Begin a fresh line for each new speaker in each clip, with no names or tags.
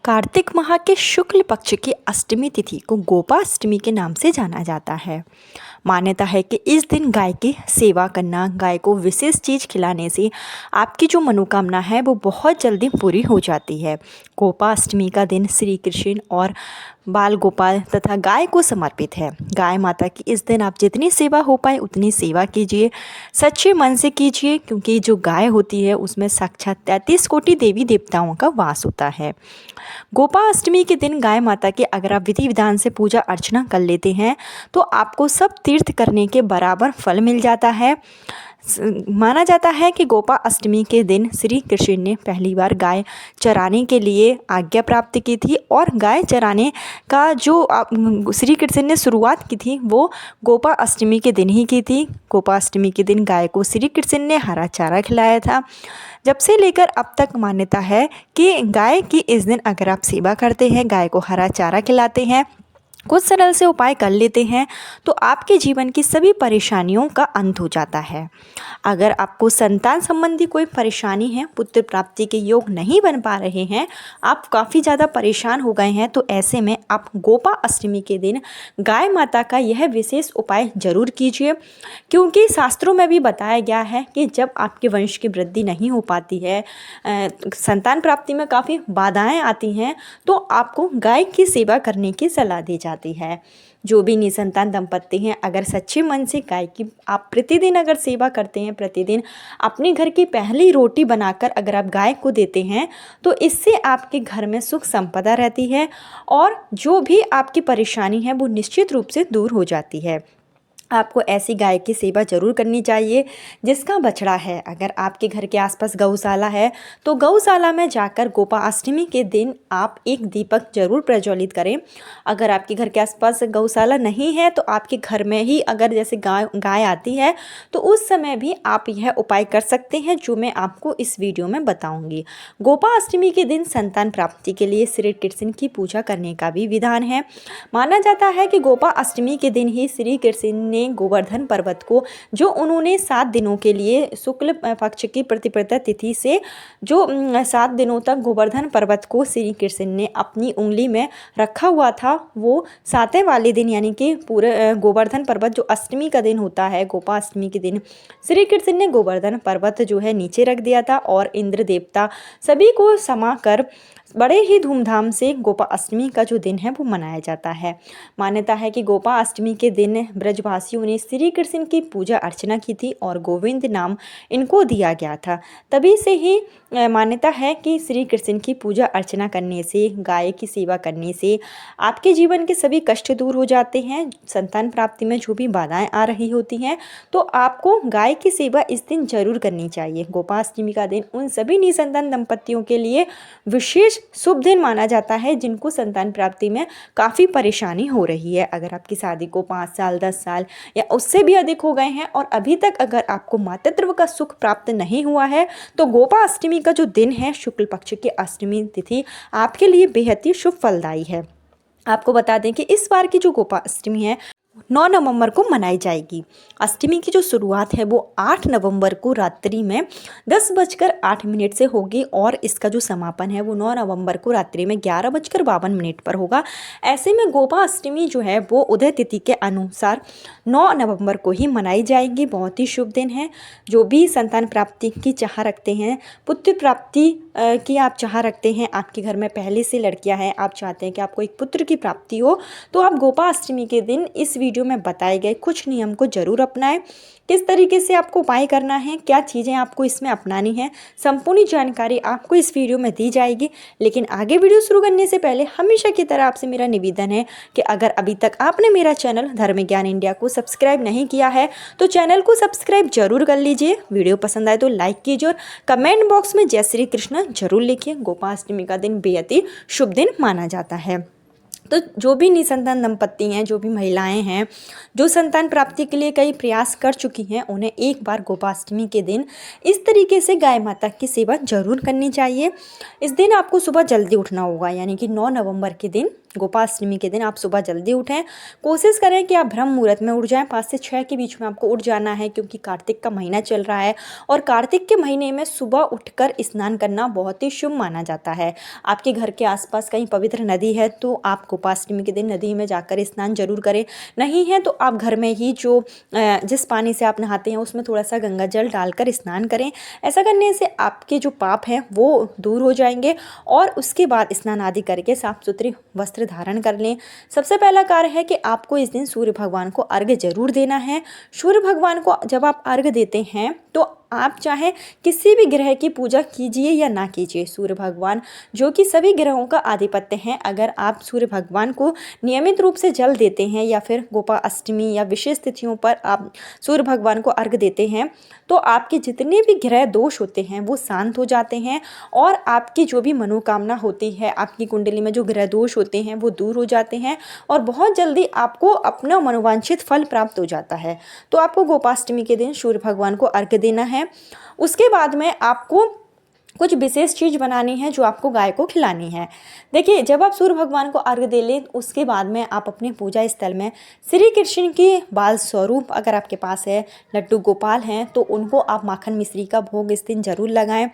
कार्तिक माह के शुक्ल पक्ष की अष्टमी तिथि को गोपाष्टमी के नाम से जाना जाता है। मान्यता है कि इस दिन गाय की सेवा करना, गाय को विशेष चीज़ खिलाने से आपकी जो मनोकामना है वो बहुत जल्दी पूरी हो जाती है। गोपाष्टमी का दिन श्री कृष्ण और बाल गोपाल तथा गाय को समर्पित है। गाय माता की इस दिन आप जितनी सेवा हो पाए उतनी सेवा कीजिए, सच्चे मन से कीजिए, क्योंकि जो गाय होती है उसमें साक्षात 33 कोटि देवी देवताओं का वास होता है। गोपाष्टमी के दिन गाय माता के अगर आप विधि विधान से पूजा अर्चना कर लेते हैं तो आपको सब तीर्थ करने के बराबर फल मिल जाता है। माना जाता है कि गोपाष्टमी के दिन श्री कृष्ण ने पहली बार गाय चराने के लिए आज्ञा प्राप्त की थी और गाय चराने का जो श्री कृष्ण ने शुरुआत की थी वो गोपाष्टमी के दिन ही की थी। गोपाष्टमी के दिन गाय को श्री कृष्ण ने हरा चारा खिलाया था। जब से लेकर अब तक मान्यता है कि गाय की इस दिन अगर आप सेवा करते हैं, गाय को हरा चारा खिलाते हैं, कुछ सरल से उपाय कर लेते हैं तो आपके जीवन की सभी परेशानियों का अंत हो जाता है। अगर आपको संतान संबंधी कोई परेशानी है, पुत्र प्राप्ति के योग नहीं बन पा रहे हैं, आप काफ़ी ज़्यादा परेशान हो गए हैं, तो ऐसे में आप गोपाष्टमी के दिन गाय माता का यह विशेष उपाय जरूर कीजिए, क्योंकि शास्त्रों में भी बताया गया है कि जब आपके वंश की वृद्धि नहीं हो पाती है, संतान प्राप्ति में काफ़ी बाधाएं आती हैं, तो आपको गाय की सेवा करने की सलाह दी जाती है। जो भी निसंतान दंपत्ति हैं, अगर सच्चे मन से गाय की आप प्रतिदिन अगर सेवा करते हैं, प्रतिदिन अपने घर की पहली रोटी बनाकर अगर आप गाय को देते हैं तो इससे आपके घर में सुख संपदा रहती है और जो भी आपकी परेशानी है वो निश्चित रूप से दूर हो जाती है। आपको ऐसी गाय की सेवा जरूर करनी चाहिए जिसका बछड़ा है। अगर आपके घर के आसपास गौशाला है तो गौशाला में जाकर गोपाष्टमी के दिन आप एक दीपक जरूर प्रज्वलित करें। अगर आपके घर के आसपास गौशाला नहीं है तो आपके घर में ही अगर जैसे गाय आती है तो उस समय भी आप यह उपाय कर सकते हैं जो मैं आपको इस वीडियो में बताऊँगी। गोपाष्टमी के दिन संतान प्राप्ति के लिए श्री कृष्ण की पूजा करने का भी विधान है। माना जाता है कि गोपाष्टमी के दिन ही श्री कृष्ण गोवर्धन पर्वत को, जो उन्होंने 7 दिनों के लिए शुक्ल पक्ष की प्रतिपदा तिथि से जो 7 दिनों तक गोवर्धन पर्वत को श्री कृष्ण ने अपनी उंगली में रखा हुआ था, वो 7वें वाले दिन यानी कि पूरे गोवर्धन पर्वत जो अष्टमी का दिन होता है, गोपाष्टमी के दिन श्री कृष्ण ने गोवर्धन पर्वत जो है नीचे रख दिया था और इंद्र देवता सभी को समा कर बड़े ही धूमधाम से गोपाष्टमी का जो दिन है वो मनाया जाता है। मान्यता है कि गोपाष्टमी के दिन ब्रजवासियों ने श्री कृष्ण की पूजा अर्चना की थी और गोविंद नाम इनको दिया गया था। तभी से ही मान्यता है कि श्री कृष्ण की पूजा अर्चना करने से, गाय की सेवा करने से आपके जीवन के सभी कष्ट दूर हो जाते हैं। संतान प्राप्ति में जो भी बाधाएं आ रही होती हैं तो आपको गाय की सेवा इस दिन जरूर करनी चाहिए। गोपाष्टमी का दिन उन सभी निसंतान दंपत्तियों के लिए विशेष शुभ दिन माना जाता है जिनको संतान प्राप्ति में काफ़ी परेशानी हो रही है। अगर आपकी शादी को 5 साल 10 साल या उससे भी अधिक हो गए हैं और अभी तक अगर आपको मातृत्व का सुख प्राप्त नहीं हुआ है तो गोपाष्टमी का जो दिन है, शुक्ल पक्ष की अष्टमी तिथि, आपके लिए बेहद ही शुभ फलदायी है। आपको बता दें कि इस बार की जो गोपाष्टमी है 9 नवंबर को मनाई जाएगी। अष्टमी की जो शुरुआत है वो 8 नवंबर को रात्रि में 10:08 से होगी और इसका जो समापन है वो 9 नवंबर को रात्रि में 11:52 पर होगा। ऐसे में गोपाष्टमी जो है वो उदय तिथि के अनुसार 9 नवंबर को ही मनाई जाएगी। बहुत ही शुभ दिन है। जो भी संतान प्राप्ति की चाह रखते हैं, पुत्र प्राप्ति की आप चाह रखते हैं, आपके घर में पहले से लड़कियां हैं, आप चाहते हैं कि आपको एक पुत्र की प्राप्ति हो, तो आप गोपाष्टमी के दिन इस वीडियो में बताए गए कुछ नियम को जरूर अपनाएं। किस तरीके से आपको उपाय करना है, क्या चीज़ें आपको इसमें अपनानी है, संपूर्ण जानकारी आपको इस वीडियो में दी जाएगी। लेकिन आगे वीडियो शुरू करने से पहले हमेशा की तरह आपसे मेरा निवेदन है कि अगर अभी तक आपने मेरा चैनल धर्म ज्ञान इंडिया को सब्सक्राइब नहीं किया है तो चैनल को सब्सक्राइब जरूर कर लीजिए। वीडियो पसंद आए तो लाइक कीजिए और कमेंट बॉक्स में जय श्री कृष्ण जरूर लिखिए। गोपाष्टमी का दिन बेहद ही शुभ दिन माना जाता है। तो जो भी निसंतान दंपत्ति हैं, जो भी महिलाएं हैं, जो संतान प्राप्ति के लिए कई प्रयास कर चुकी हैं, उन्हें एक बार गोपाष्टमी के दिन इस तरीके से गाय माता की सेवा जरूर करनी चाहिए। इस दिन आपको सुबह जल्दी उठना होगा, यानी कि 9 नवंबर के दिन गोपाष्टमी के दिन आप सुबह जल्दी उठें। कोशिश करें कि आप ब्रह्म मुहूर्त में उठ जाएं, 5 से 6 के बीच में आपको उठ जाना है, क्योंकि कार्तिक का महीना चल रहा है और कार्तिक के महीने में सुबह उठकर स्नान करना बहुत ही शुभ माना जाता है। आपके घर के आसपास कहीं पवित्र नदी है तो आप गोपाष्टमी के दिन नदी में जाकर स्नान जरूर करें। नहीं है तो आप घर में ही जिस पानी से आप नहाते हैं उसमें थोड़ा सा गंगा जल डालकर स्नान करें। ऐसा करने से आपके जो पाप हैं वो दूर हो जाएंगे और उसके बाद स्नान आदि करके साफ सुथरे वस्त्र धारण कर लें। सबसे पहला कार्य है कि आपको इस दिन सूर्य भगवान को अर्घ्य जरूर देना है। सूर्य भगवान को जब आप अर्घ्य देते हैं तो आप चाहे किसी भी ग्रह की पूजा कीजिए या ना कीजिए, सूर्य भगवान जो कि सभी ग्रहों का आधिपत्य हैं, अगर आप सूर्य भगवान को नियमित रूप से जल देते हैं या फिर गोपाष्टमी या विशेष तिथियों पर आप सूर्य भगवान को अर्घ्य देते हैं तो आपके जितने भी ग्रह दोष होते हैं वो शांत हो जाते हैं और आपकी जो भी मनोकामना होती है, आपकी कुंडली में जो ग्रह दोष होते हैं वो दूर हो जाते हैं और बहुत जल्दी आपको अपना मनोवांछित फल प्राप्त हो जाता है। तो आपको गोपाष्टमी के दिन सूर्य भगवान को अर्घ्य देना है। उसके बाद में आपको कुछ विशेष चीज़ बनानी है जो आपको गाय को खिलानी है। देखिए, जब आप सूर्य भगवान को अर्घ्य दे लें उसके बाद में आप अपने पूजा स्थल में श्री कृष्ण के बाल स्वरूप, अगर आपके पास है लड्डू गोपाल हैं तो उनको आप माखन मिश्री का भोग इस दिन जरूर लगाएं।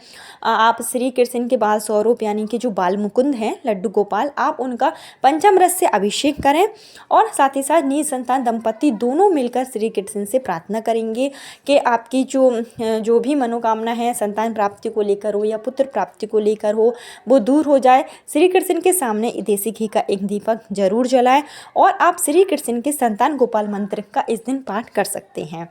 आप श्री कृष्ण के बाल स्वरूप यानी कि जो बाल मुकुंद हैं लड्डू गोपाल, आप उनका पंचामृत से अभिषेक करें और साथ ही साथ निसंतान दंपति दोनों मिलकर श्री कृष्ण से प्रार्थना करेंगे कि आपकी जो भी मनोकामना है संतान प्राप्ति को लेकर हो या पुत्र प्राप्ति को लेकर हो वो दूर हो जाए। श्री कृष्ण के सामने देसी घी का एक दीपक जरूर जलाएं और आप श्री कृष्ण के संतान गोपाल मंत्र का इस दिन पाठ कर सकते हैं।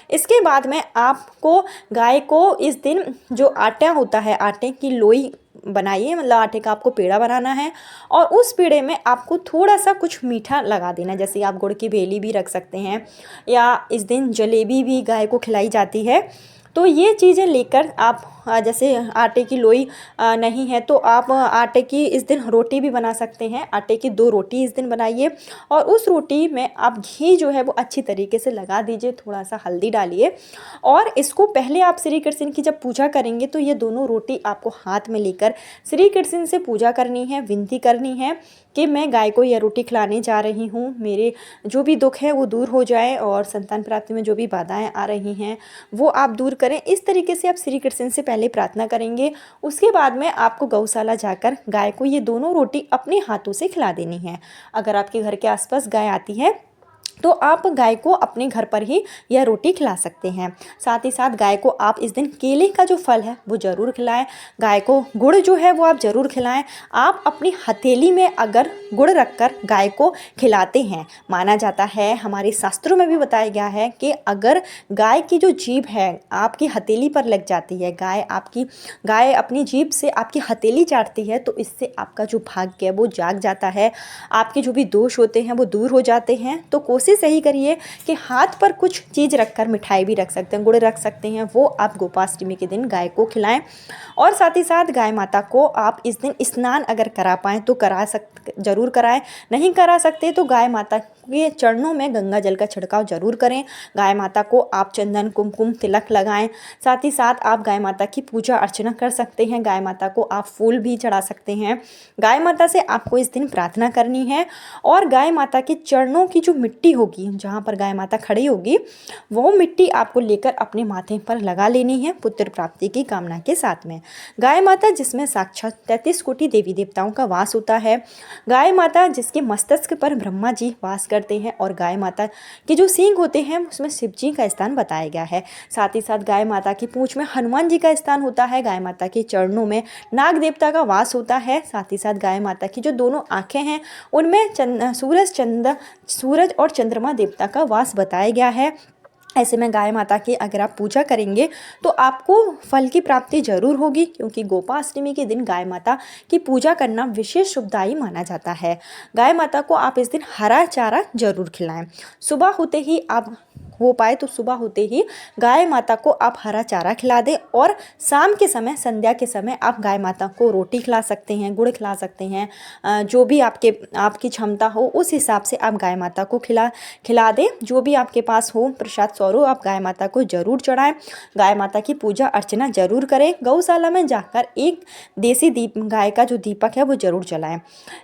इसके बाद में आपको गाय को इस दिन जो आटा होता है, आटे की लोई बनाइए, मतलब आटे का आपको पेड़ा बनाना है और उस पेड़े में आपको थोड़ा सा कुछ मीठा लगा देना, जैसे आप गुड़ की बेली भी रख सकते हैं या इस दिन जलेबी भी गाय को खिलाई जाती है। तो ये चीज़ें लेकर आप जैसे आटे की लोई नहीं है तो आप आटे की इस दिन रोटी भी बना सकते हैं। आटे की 2 रोटी इस दिन बनाइए और उस रोटी में आप घी जो है वो अच्छी तरीके से लगा दीजिए, थोड़ा सा हल्दी डालिए और इसको पहले आप श्री कृष्ण की जब पूजा करेंगे तो ये दोनों रोटी आपको हाथ में लेकर श्री कृष्ण से पूजा करनी है, विनती करनी है कि मैं गाय को यह रोटी खिलाने जा रही हूँ, मेरे जो भी दुख है वो दूर हो जाए और संतान प्राप्ति में जो भी बाधाएं आ रही हैं वो आप दूर करें। इस तरीके से आप श्री कृष्ण से पहले प्रार्थना करेंगे। उसके बाद में आपको गौशाला जाकर गाय को ये दोनों रोटी अपने हाथों से खिला देनी है। अगर आपके घर के आसपास गाय आती है तो आप गाय को अपने घर पर ही यह रोटी खिला सकते हैं। साथ ही साथ गाय को आप इस दिन केले का जो फल है वो ज़रूर खिलाएं। गाय को गुड़ जो है वो आप ज़रूर खिलाएं। आप अपनी हथेली में अगर गुड़ रखकर गाय को खिलाते हैं, माना जाता है, हमारे शास्त्रों में भी बताया गया है कि अगर गाय की जो जीभ है आपकी हथेली पर लग जाती है, गाय अपनी जीभ से आपकी हथेली चाटती है तो इससे आपका जो भाग्य है वो जाग जाता है, आपके जो भी दोष होते हैं वो दूर हो जाते हैं। तो कोशिश यही करिए कि हाथ पर कुछ चीज़ रखकर, मिठाई भी रख सकते हैं, गुड़ रख सकते हैं, वो आप गोपाष्टमी के दिन गाय को खिलाएं। और साथ ही साथ गाय माता को आप इस दिन स्नान अगर करा पाएँ तो जरूर कराएं। नहीं करा सकते तो गाय माता के चरणों में गंगा जल का छिड़काव जरूर करें। गाय माता को आप चंदन कुमकुम तिलक लगाएं। साथ ही साथ आप गाय माता की पूजा अर्चना कर सकते हैं। गाय माता को आप फूल भी चढ़ा सकते हैं। गाय माता से आपको इस दिन प्रार्थना करनी है और गाय माता के चरणों की जो मिट्टी होगी, जहाँ पर गाय माता खड़ी होगी, वो मिट्टी आपको लेकर अपने माथे पर लगा लेनी है पुत्र प्राप्ति की कामना के साथ में। गाय माता जिसमें साक्षात 33 कोटि देवी देवताओं का वास होता है, गाय माता जिसके मस्तक पर ब्रह्मा जी वास करते हैं और गाय माता के जो सींग होते हैं उसमें शिव जी का स्थान बताया गया है। साथ ही साथ गाय माता की पूंछ में हनुमान जी का स्थान होता है। गाय माता के चरणों में नाग देवता का वास होता है। साथ ही साथ गाय माता की जो दोनों आंखें हैं उनमें सूरज और चंद्रमा देवता का वास बताया गया है। ऐसे में गाय माता की अगर आप पूजा करेंगे तो आपको फल की प्राप्ति जरूर होगी, क्योंकि गोपाष्टमी के दिन गाय माता की पूजा करना विशेष शुभदायी माना जाता है। गाय माता को आप इस दिन हरा चारा जरूर खिलाएं। सुबह होते ही आप हो पाए तो सुबह होते ही गाय माता को आप हरा चारा खिला दें और शाम के समय, संध्या के समय आप गाय माता को रोटी खिला सकते हैं, गुड़ खिला सकते हैं। जो भी आपकी क्षमता हो उस हिसाब से आप गाय माता को खिला दें। जो भी आपके पास हो प्रसाद स्वरूप आप गाय माता को ज़रूर चढ़ाएं। गाय माता की पूजा अर्चना ज़रूर करें। गौशाला में जाकर एक देसी गाय का जो दीपक है वो ज़रूर जलाएं।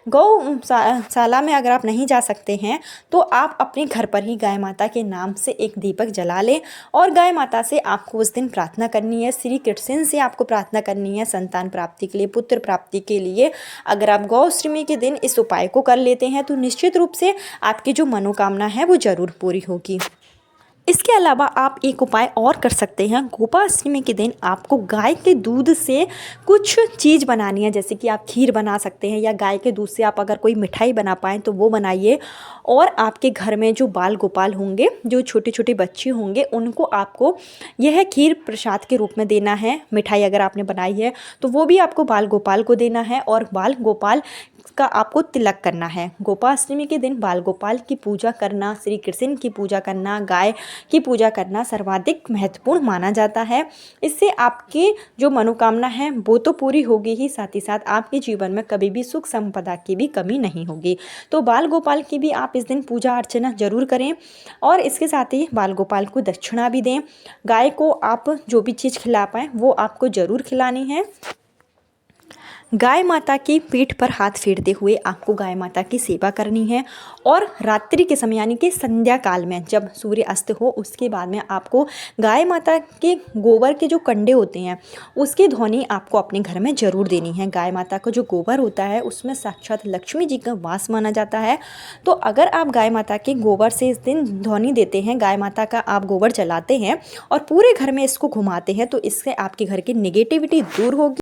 गौशाला में अगर आप नहीं जा सकते हैं तो आप अपने घर पर ही गाय माता के नाम से एक दीपक जला लें और गाय माता से आपको उस दिन प्रार्थना करनी है, श्री कृष्ण से आपको प्रार्थना करनी है संतान प्राप्ति के लिए, पुत्र प्राप्ति के लिए। अगर आप गौअष्टमी के दिन इस उपाय को कर लेते हैं तो निश्चित रूप से आपकी जो मनोकामना है वो ज़रूर पूरी होगी। इसके अलावा आप एक उपाय और कर सकते हैं। गोपाष्टमी के दिन आपको गाय के दूध से कुछ चीज़ बनानी है, जैसे कि आप खीर बना सकते हैं या गाय के दूध से आप अगर कोई मिठाई बना पाएँ तो वो बनाइए। और आपके घर में जो बाल गोपाल होंगे, जो छोटे छोटे बच्चे होंगे, उनको आपको यह खीर प्रसाद के रूप में देना है। मिठाई अगर आपने बनाई है तो वो भी आपको बाल गोपाल को देना है और बाल गोपाल का आपको तिलक करना है। गोपाष्टमी के दिन बाल गोपाल की पूजा करना, श्री कृष्ण की पूजा करना, गाय की पूजा करना सर्वाधिक महत्वपूर्ण माना जाता है। इससे आपकी जो मनोकामना है वो तो पूरी होगी ही, साथ ही साथ आपके जीवन में कभी भी सुख संपदा की भी कमी नहीं होगी। तो बाल गोपाल की भी आप इस दिन पूजा अर्चना जरूर करें और इसके साथ ही बाल गोपाल को दक्षिणा भी दें। गाय को आप जो भी चीज़ खिला पाएँ वो आपको ज़रूर खिलानी है। गाय माता की पीठ पर हाथ फेरते हुए आपको गाय माता की सेवा करनी है और रात्रि के समय यानी कि संध्या काल में जब सूर्य अस्त हो उसके बाद में आपको गाय माता के गोबर के जो कंडे होते हैं उसकी ध्वनि आपको अपने घर में ज़रूर देनी है। गाय माता का जो गोबर होता है उसमें साक्षात लक्ष्मी जी का वास माना जाता है। तो अगर आप गाय माता के गोबर से इस दिन ध्वनि देते हैं, गाय माता का आप गोबर जलाते हैं और पूरे घर में इसको घुमाते हैं तो इससे आपके घर की नेगेटिविटी दूर होगी।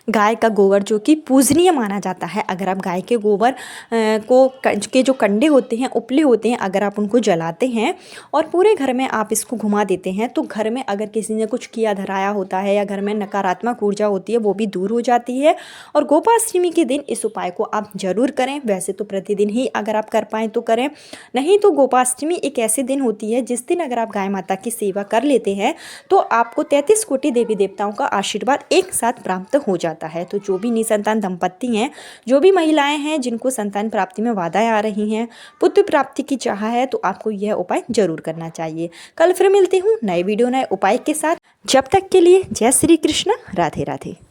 गाय का गोबर जो कि पूजनीय माना जाता है। अगर आप गाय के गोबर के जो कंडे होते हैं, उपले होते हैं, अगर आप उनको जलाते हैं और पूरे घर में आप इसको घुमा देते हैं तो घर में अगर किसी ने कुछ किया धराया होता है या घर में नकारात्मक ऊर्जा होती है वो भी दूर हो जाती है। और गोपाष्टमी के दिन इस उपाय को आप ज़रूर करें। वैसे तो प्रतिदिन ही अगर आप कर पाएँ तो करें, नहीं तो गोपाष्टमी एक ऐसे दिन होती है जिस दिन अगर आप गाय माता की सेवा कर लेते हैं तो आपको 33 कोटि देवी देवताओं का आशीर्वाद एक साथ प्राप्त हो जाता है। तो जो भी निसंतान दंपत्ति हैं, जो भी महिलाएं हैं जिनको संतान प्राप्ति में बाधाएं आ रही हैं, पुत्र प्राप्ति की चाह है, तो आपको यह उपाय जरूर करना चाहिए। कल फिर मिलती हूँ नए वीडियो नए उपाय के साथ। जब तक के लिए जय श्री कृष्ण, राधे राधे।